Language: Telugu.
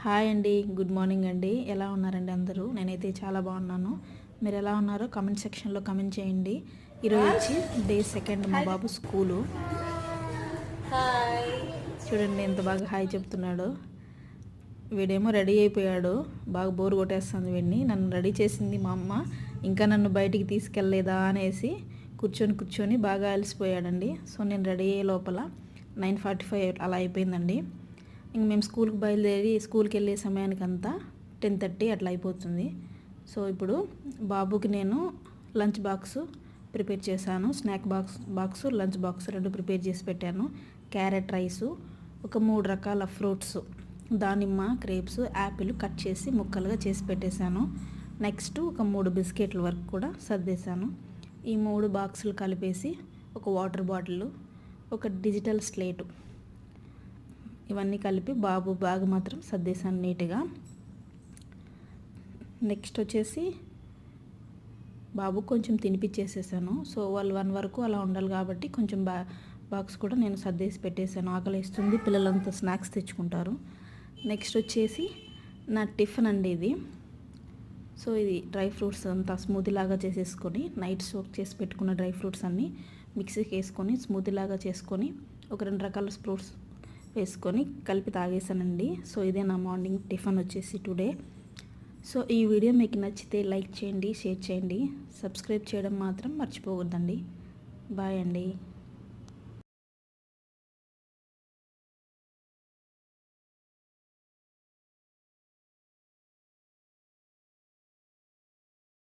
హాయ్ అండి, గుడ్ మార్నింగ్ అండి. ఎలా ఉన్నారండి అందరూ? నేనైతే చాలా బాగున్నాను. మీరు ఎలా ఉన్నారో కామెంట్ సెక్షన్లో కామెంట్ చేయండి. ఈరోజు వచ్చి డే 2 మా బాబు స్కూలు. హాయ్. చూడండి ఎంత బాగా హాయ్ చెప్తున్నాడు. వీడేమో రెడీ అయిపోయాడు. బాగా బోర్ కొట్టేస్తుంది వీడిని. నన్ను రెడీ చేసింది మా అమ్మ, ఇంకా నన్ను బయటికి తీసుకెళ్ళలేదా అనేసి కూర్చొని బాగా అలసిపోయాడండి. సో నేను రెడీ అయ్యే లోపల 9:45 అలా అయిపోయిందండి. ఇంక మేము స్కూల్కి బయలుదేరి స్కూల్కి వెళ్ళే సమయానికంతా 10:30 అట్లా అయిపోతుంది. సో ఇప్పుడు బాబుకి నేను లంచ్ బాక్స్ ప్రిపేర్ చేశాను. Snack box lunch box 2 prepare చేసి పెట్టాను. క్యారెట్ రైసు, ఒక 3 రకాల ఫ్రూట్స్, దానిమ్మ, గ్రేప్స్, యాపిల్ కట్ చేసి ముక్కలుగా చేసి పెట్టేశాను. నెక్స్ట్ ఒక 3 బిస్కెట్ల వరకు కూడా సర్దేశాను. ఈ 3 బాక్సులు కలిపేసి ఒక వాటర్ బాటిల్, ఒక డిజిటల్ స్లేటు, ఇవన్నీ కలిపి బాబు బ్యాగ్ మాత్రం సర్దేశాను నీట్గా. నెక్స్ట్ వచ్చేసి బాబు కొంచెం తినిపించేసేసాను. సో వాళ్ళు 1 వరకు అలా ఉండాలి కాబట్టి కొంచెం బాక్స్ కూడా నేను సర్దేసి పెట్టేశాను. ఆకలి వేస్తుంది, పిల్లలంతా స్నాక్స్ తెచ్చుకుంటారు. నెక్స్ట్ వచ్చేసి నా టిఫిన్ అండి ఇది. సో ఇది డ్రై ఫ్రూట్స్ అంతా స్మూతీ లాగా చేసేసుకొని, నైట్ సోక్ చేసి పెట్టుకున్న డ్రై ఫ్రూట్స్ అన్నీ మిక్సీకి వేసుకొని స్మూతీ లాగా చేసుకొని ఒక 2 రకాల ఫ్రూట్స్ వేసుకొని కలిపి తాగేసానండి. సో ఇదే నా మార్నింగ్ టిఫిన్ వచ్చేసి టుడే. సో ఈ వీడియో మీకు నచ్చితే లైక్ చేయండి, షేర్ చేయండి, సబ్స్క్రైబ్ చేయడం మాత్రం మర్చిపోవద్దండి. బాయ్ అండి.